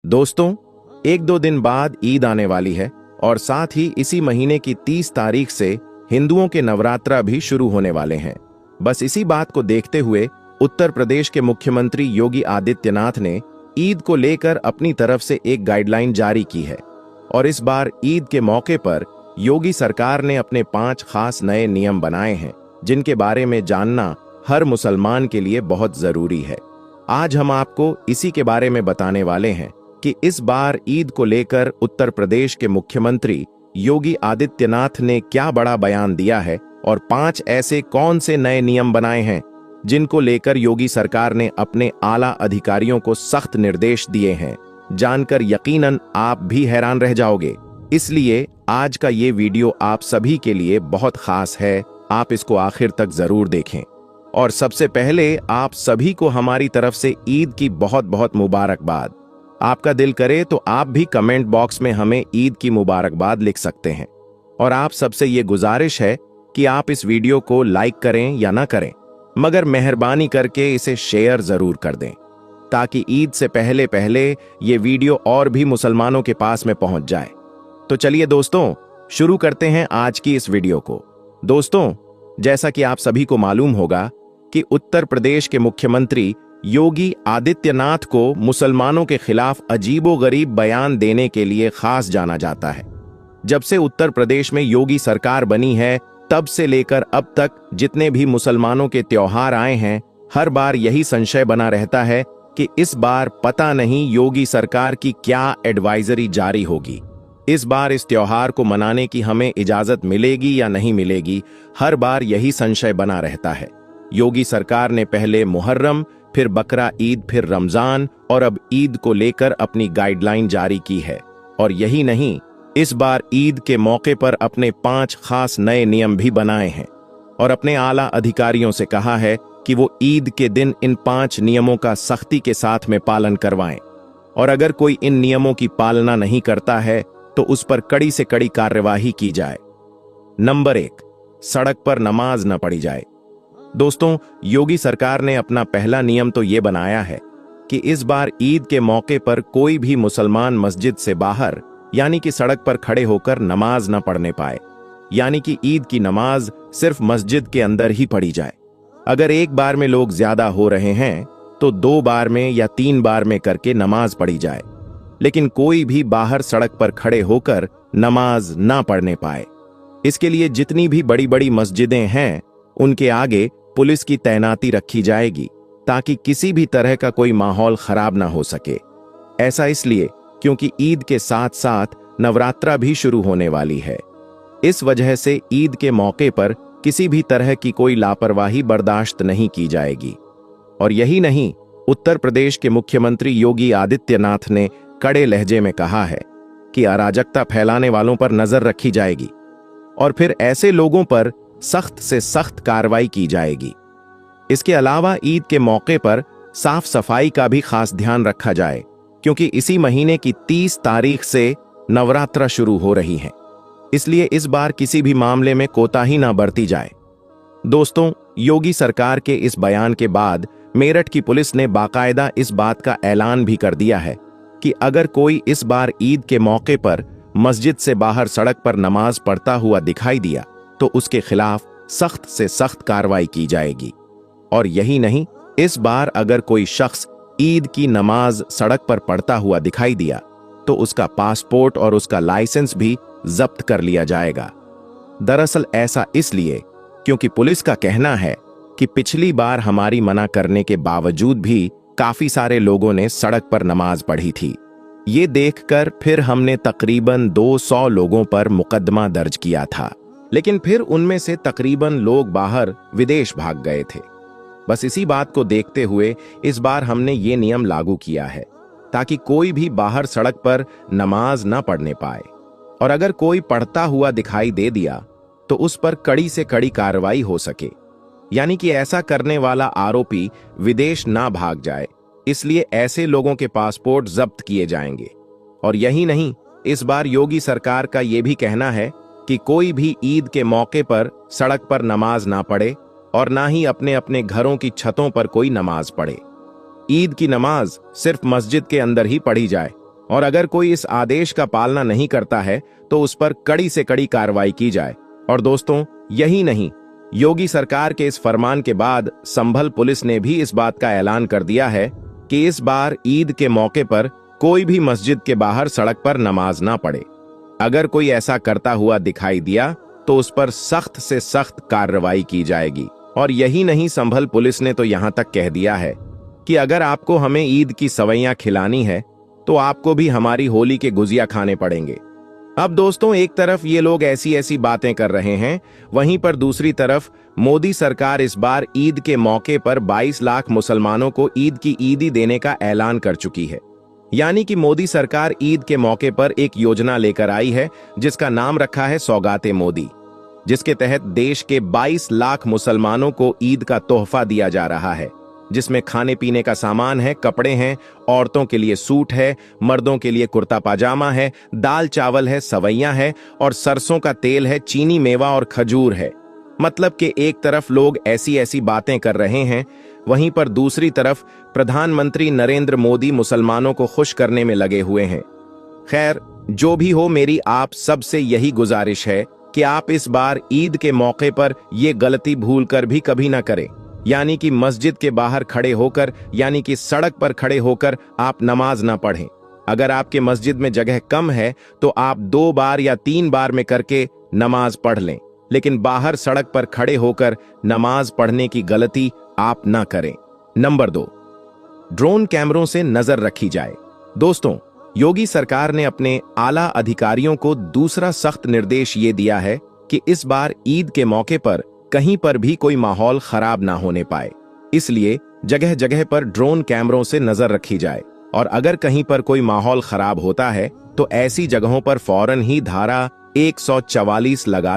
दोस्तों, एक दो दिन बाद ईद आने वाली है और साथ ही इसी महीने की 30 तारीख से हिंदुओं के नवरात्रा भी शुरू होने वाले हैं। बस इसी बात को देखते हुए उत्तर प्रदेश के मुख्यमंत्री योगी आदित्यनाथ ने ईद को लेकर अपनी तरफ से एक गाइडलाइन जारी की है और इस बार ईद के मौके पर योगी सरकार ने अपने 5 खास नए नियम बनाए हैं, जिनके बारे में जानना हर मुसलमान के लिए बहुत जरूरी है। आज हम आपको इसी के बारे में बताने वाले हैं कि इस बार ईद को लेकर उत्तर प्रदेश के मुख्यमंत्री योगी आदित्यनाथ ने क्या बड़ा बयान दिया है और 5 ऐसे कौन से नए नियम बनाए हैं जिनको लेकर योगी सरकार ने अपने आला अधिकारियों को सख्त निर्देश दिए हैं। जानकर यकीनन आप भी हैरान रह जाओगे। इसलिए आज का ये वीडियो आप सभी के लिए बहुत खास है, आप इसको आखिर तक जरूर देखें। और सबसे पहले आप सभी को हमारी तरफ से ईद की बहुत बहुत मुबारकबाद। आपका दिल करे तो आप भी कमेंट बॉक्स में हमें ईद की मुबारकबाद लिख सकते हैं। और आप सबसे ये गुजारिश है कि आप इस वीडियो को लाइक करें या ना करें, मगर मेहरबानी करके इसे शेयर जरूर कर दें ताकि ईद से पहले पहले ये वीडियो और भी मुसलमानों के पास में पहुंच जाए। तो चलिए दोस्तों, शुरू करते हैं आज की इस वीडियो को। दोस्तों, जैसा कि आप सभी को मालूम होगा कि उत्तर प्रदेश के मुख्यमंत्री योगी आदित्यनाथ को मुसलमानों के खिलाफ अजीबोगरीब बयान देने के लिए खास जाना जाता है। जब से उत्तर प्रदेश में योगी सरकार बनी है, तब से लेकर अब तक जितने भी मुसलमानों के त्योहार आए हैं, हर बार यही संशय बना रहता है कि इस बार पता नहीं योगी सरकार की क्या एडवाइजरी जारी होगी। इस बार इस त्योहार को मनाने की हमें इजाजत मिलेगी या नहीं मिलेगी, हर बार यही संशय बना रहता है। योगी सरकार ने पहले मुहर्रम, फिर बकरा ईद, फिर रमजान और अब ईद को लेकर अपनी गाइडलाइन जारी की है। और यही नहीं, इस बार ईद के मौके पर अपने 5 खास नए नियम भी बनाए हैं और अपने आला अधिकारियों से कहा है कि वो ईद के दिन इन 5 नियमों का सख्ती के साथ में पालन करवाएं। और अगर कोई इन नियमों की पालना नहीं करता है तो उस पर कड़ी से कड़ी कार्यवाही की जाए। नंबर 1, सड़क पर नमाज न पढ़ी जाए। दोस्तों, योगी सरकार ने अपना पहला नियम तो ये बनाया है कि इस बार ईद के मौके पर कोई भी मुसलमान मस्जिद से बाहर यानी कि सड़क पर खड़े होकर नमाज न पढ़ने पाए, यानी कि ईद की नमाज सिर्फ मस्जिद के अंदर ही पढ़ी जाए। अगर एक बार में लोग ज्यादा हो रहे हैं तो 2 बार में या 3 बार में करके नमाज पढ़ी जाए, लेकिन कोई भी बाहर सड़क पर खड़े होकर नमाज ना पढ़ने पाए। इसके लिए जितनी भी बड़ी बड़ी मस्जिदें हैं, उनके आगे पुलिस की तैनाती रखी जाएगी ताकि किसी भी तरह का कोई माहौल खराब ना हो सके। ऐसा इसलिए क्योंकि ईद के साथ साथ नवरात्रा भी शुरू होने वाली है। इस वजह से ईद के मौके पर किसी भी तरह की कोई लापरवाही बर्दाश्त नहीं की जाएगी। और यही नहीं, उत्तर प्रदेश के मुख्यमंत्री योगी आदित्यनाथ ने कड़े लहजे में कहा है कि अराजकता फैलाने वालों पर नजर रखी जाएगी और फिर ऐसे लोगों पर सख्त से सख्त कार्रवाई की जाएगी। इसके अलावा ईद के मौके पर साफ सफाई का भी खास ध्यान रखा जाए, क्योंकि इसी महीने की 30 तारीख से नवरात्रा शुरू हो रही है। इसलिए इस बार किसी भी मामले में कोताही ना बरती जाए। दोस्तों, योगी सरकार के इस बयान के बाद मेरठ की पुलिस ने बाकायदा इस बात का ऐलान भी कर दिया है कि अगर कोई इस बार ईद के मौके पर मस्जिद से बाहर सड़क पर नमाज पढ़ता हुआ दिखाई दिया तो उसके खिलाफ सख्त से सख्त कार्रवाई की जाएगी। और यही नहीं, इस बार अगर कोई शख्स ईद की नमाज सड़क पर पढ़ता हुआ दिखाई दिया तो उसका पासपोर्ट और उसका लाइसेंस भी जब्त कर लिया जाएगा। दरअसल ऐसा इसलिए क्योंकि पुलिस का कहना है कि पिछली बार हमारी मना करने के बावजूद भी काफी सारे लोगों ने सड़क पर नमाज पढ़ी थी। ये देखकर फिर हमने तकरीबन 200 लोगों पर मुकदमा दर्ज किया था, लेकिन फिर उनमें से तकरीबन लोग बाहर विदेश भाग गए थे। बस इसी बात को देखते हुए इस बार हमने ये नियम लागू किया है ताकि कोई भी बाहर सड़क पर नमाज ना पढ़ने पाए। और अगर कोई पढ़ता हुआ दिखाई दे दिया तो उस पर कड़ी से कड़ी कार्रवाई हो सके, यानी कि ऐसा करने वाला आरोपी विदेश ना भाग जाए। इसलिए ऐसे लोगों के पासपोर्ट जब्त किए जाएंगे। और यही नहीं, इस बार योगी सरकार का यह भी कहना है कि कोई भी ईद के मौके पर सड़क पर नमाज ना पढ़े और ना ही अपने अपने घरों की छतों पर कोई नमाज पढ़े। ईद की नमाज सिर्फ मस्जिद के अंदर ही पढ़ी जाए और अगर कोई इस आदेश का पालना नहीं करता है तो उस पर कड़ी से कड़ी कार्रवाई की जाए। और दोस्तों, यही नहीं, योगी सरकार के इस फरमान के बाद संभल पुलिस ने भी इस बात का ऐलान कर दिया है कि इस बार ईद के मौके पर कोई भी मस्जिद के बाहर सड़क पर नमाज ना पढ़े। अगर कोई ऐसा करता हुआ दिखाई दिया तो उस पर सख्त से सख्त कार्रवाई की जाएगी। और यही नहीं, संभल पुलिस ने तो यहां तक कह दिया है कि अगर आपको हमें ईद की सवैयां खिलानी है तो आपको भी हमारी होली के गुजिया खाने पड़ेंगे। अब दोस्तों, एक तरफ ये लोग ऐसी ऐसी बातें कर रहे हैं, वहीं पर दूसरी तरफ मोदी सरकार इस बार ईद के मौके पर 22 लाख मुसलमानों को ईद की ईदी देने का ऐलान कर चुकी है। यानी कि मोदी सरकार ईद के मौके पर एक योजना लेकर आई है जिसका नाम रखा है सौगाते मोदी, जिसके तहत देश के 22 लाख मुसलमानों को ईद का तोहफा दिया जा रहा है, जिसमें खाने पीने का सामान है, कपड़े हैं, औरतों के लिए सूट है, मर्दों के लिए कुर्ता पाजामा है, दाल चावल है, सवैयां है और सरसों का तेल है, चीनी मेवा और खजूर है। मतलब कि एक तरफ लोग ऐसी ऐसी बातें कर रहे हैं, वहीं पर दूसरी तरफ प्रधानमंत्री नरेंद्र मोदी मुसलमानों को खुश करने में लगे हुए हैं। खैर, जो भी हो, मेरी आप सबसे यही गुजारिश है कि आप इस बार ईद के मौके पर ये गलती भूलकर भी कभी ना करें, यानी कि मस्जिद के बाहर खड़े होकर, यानी कि सड़क पर खड़े होकर आप नमाज ना पढ़ें। अगर आपके मस्जिद में जगह कम है तो आप 2 बार या 3 बार में करके नमाज पढ़ लें, लेकिन बाहर सड़क पर खड़े होकर नमाज पढ़ने की गलती आप ना करें। नंबर 2, ड्रोन कैमरों से नजर रखी जाए। दोस्तों, योगी सरकार ने अपने आला अधिकारियों को दूसरा सख्त निर्देश ये दिया है कि इस बार ईद के मौके पर कहीं पर भी कोई माहौल खराब ना होने पाए, इसलिए जगह जगह पर ड्रोन कैमरों से नजर रखी जाए। और अगर कहीं पर कोई माहौल खराब होता है तो ऐसी जगहों पर फौरन ही धारा 144 लगा